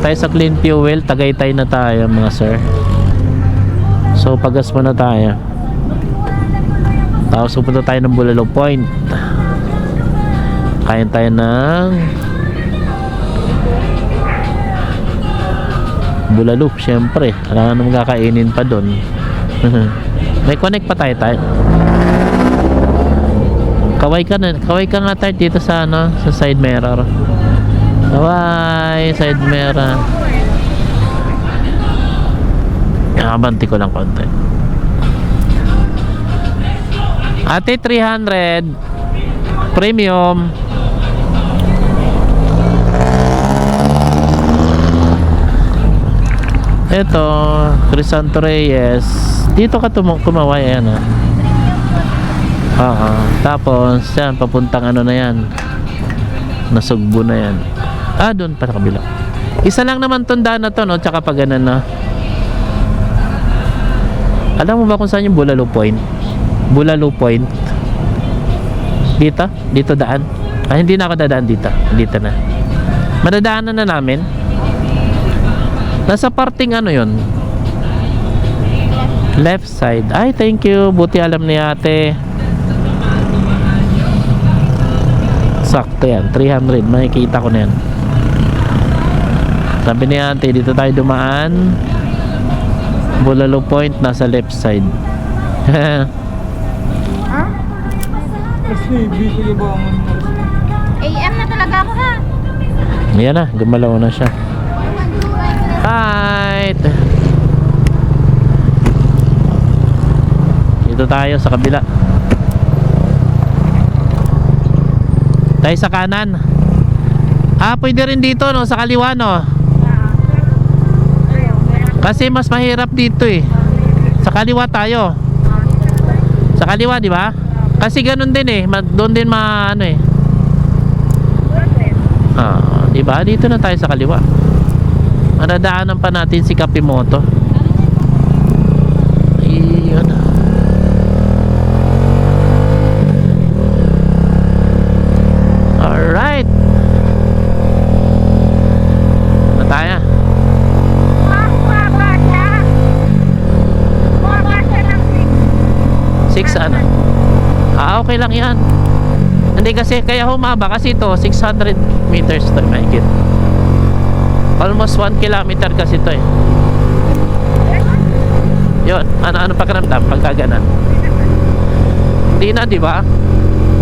tayo sa Clean Fuel. Tagaytay na tayo mga sir. So pagas muna tayo. Tapos pupunta tayo ng Bulalo Point. Kain tayo ng bulalo, syempre. Alam naman kakainin pa doon. May connect pa tayo. Kaway ka nga tayo dito sa ano, sa side mirror. Kaway, side mirror. Abanti ko lang konti. Ate, 300 premium. Ito, Crisanto Reyes. Dito ka kumaway, ayan. Tapos yan, papuntang ano na yan, Nasugbo na yan. Doon pa sa kabila. Isa lang naman tundaan na to, no? Tsaka pag ganun na. Alam mo ba kung saan yung Bulalo Point? Bulalo Point. Dito daan. Hindi na ako dadaan dito. Dito na. Madadaanan na namin. Nasa parting ano yun, left side. Ay, thank you. Buti alam ni ate. Sakto yan, 300. Makikita ko na yan. Sabi ni ate, dito tayo dumaan. Bulalo Point, nasa left side. AM na talaga ako, ha? Yan na, gumalaw na siya. Right. Dito tayo sa kabila. Tayo sa kanan. Pwede rin dito, no, sa kaliwa, no. Kasi mas mahirap dito eh. Sa kaliwa tayo. Sa kaliwa, di ba? Kasi ganun din eh. Doon din ano eh. Di ba? Dito na tayo sa kaliwa. Madadaanan pa natin si Kapimoto. Iyon. Alright. Na tayo. Six ano? Okay lang yan. Hindi kasi kaya humaba kasi ito 600 meters to mahigit. Almost 1 kilometer kasi ito eh. Yun, ano pakiramdam pagka ganan? Hindi na, di ba?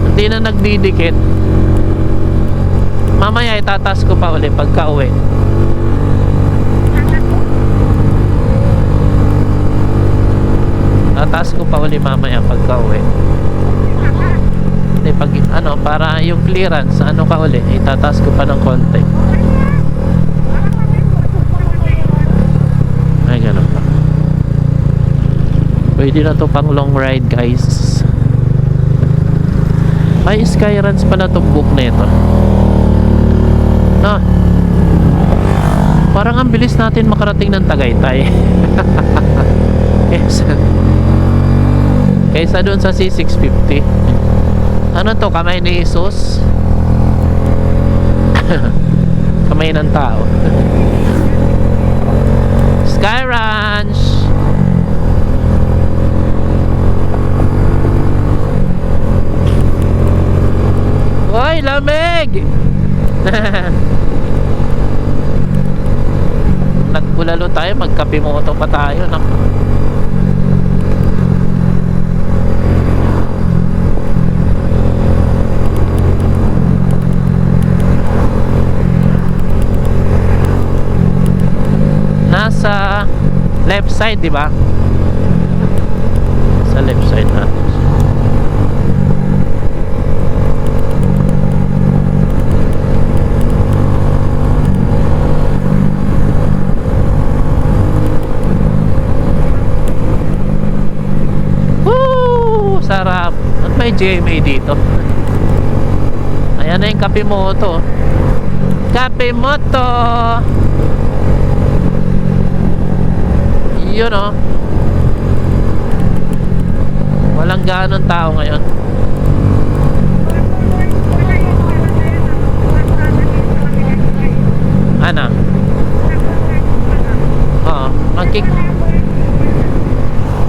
Hindi na nagdidikit. Mamaya itataas ko pa uli pagka uwi. Tataas ko pa uli mamaya pagka uwi. Hindi, pag ano, para yung clearance, ano ka uli, itataas ko pa ng konti. Ay, ganun pa. Pwede na to pang long ride, guys. Ay, Skyruns pala itong book na ito. Parang ang bilis natin makarating ng Tagaytay. Kaysa doon sa C650. Ano to, kamay ni Jesus? Kamay ng tao. Sky Ranch. Hoy, lamig. Nagbulalo tayo, magkapimoto pa tayo, no? Nasa left side, di ba? Sa left side na. Woo! Sarap. At may GMA dito. Ayan na yung Kapimoto. Kapimoto! Yun o. Walang ganon tao ngayon. Ano? kick.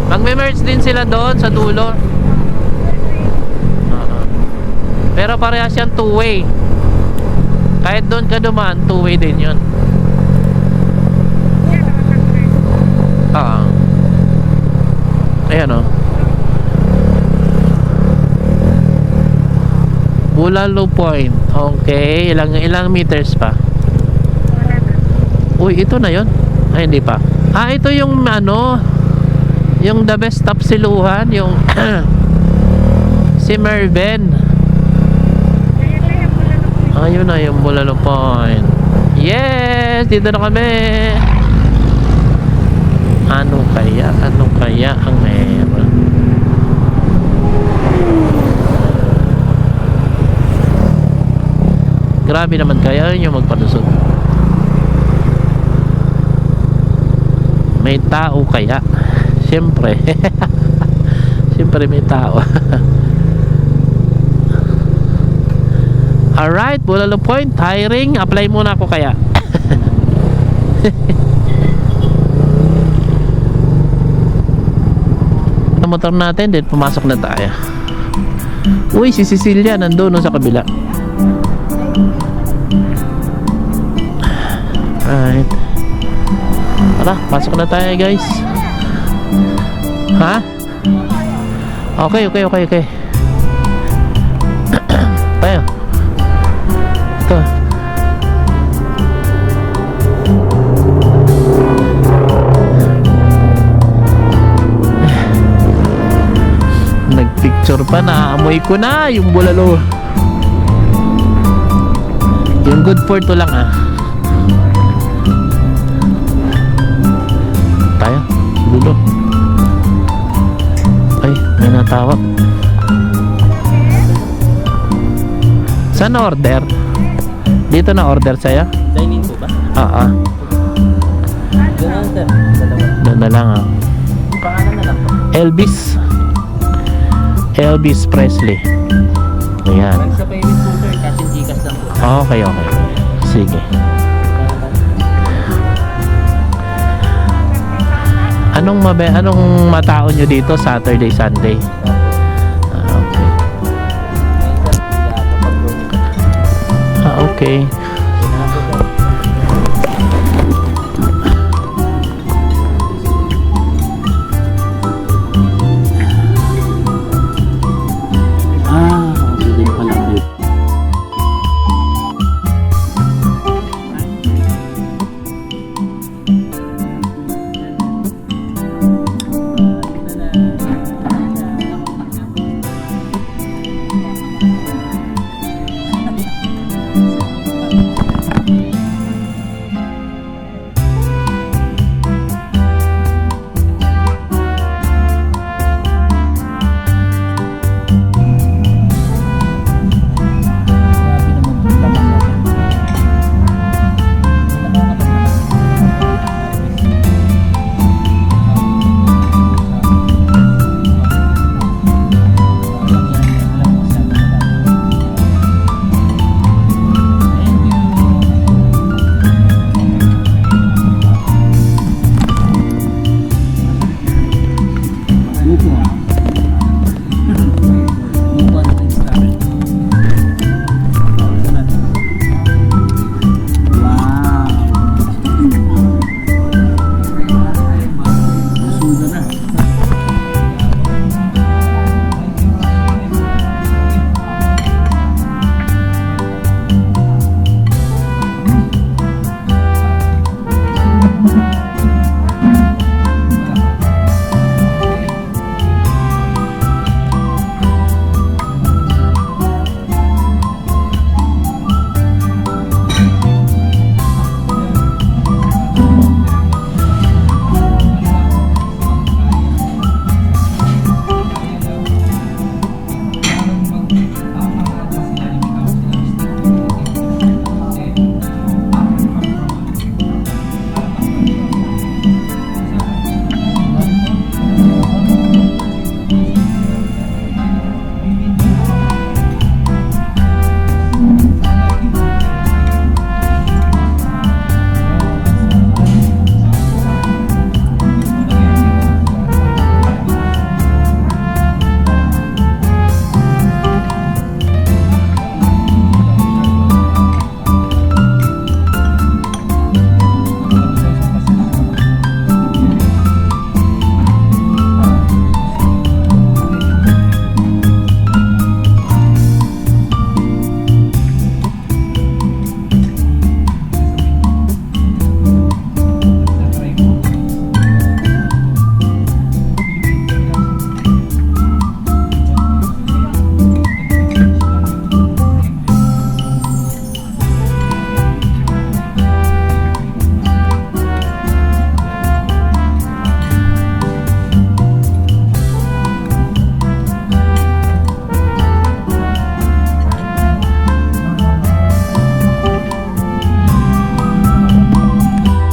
Magme-merge din sila doon sa dulo. Pero parehas yan two-way. Kahit doon ka dumaan, two-way din yun. Ayan o. Bulalo Point. Okay, ilang meters pa? Uy, ito na yun. Ay, hindi pa. Ito yung ano, yung the best stop siluhan, yung si Merven. Ayun na yung Bulalo Point. Yes, dito na kami. Ano kaya ang meron? Grabe naman kaya yun yung magpalusot. May tao kaya? Siyempre. Siyempre may tao. Alright, Bulalo Point, hiring. Apply muna ako kaya. Ang motor natin, then pumasok na tayo. Uy, si Cecilia nandun sa kabila. Alright. Tara, pasok na tayo guys. Ha? Okay. Tayo. Ito. Nagpicture pa, naamoy ko na yung bulalo. Yung good for to lang tayo, dulo. Ay, may natawag. Saan na order? Dito na order sa'yo? Dining po ba? Doon sir. Doon na lang Pangalan na lang po. Elvis Presley. Ayan. Sa payment po sir, kasi Gcash lang po. Okay. Sige. Anong matao nyo dito Saturday, Sunday? Okay. Okay.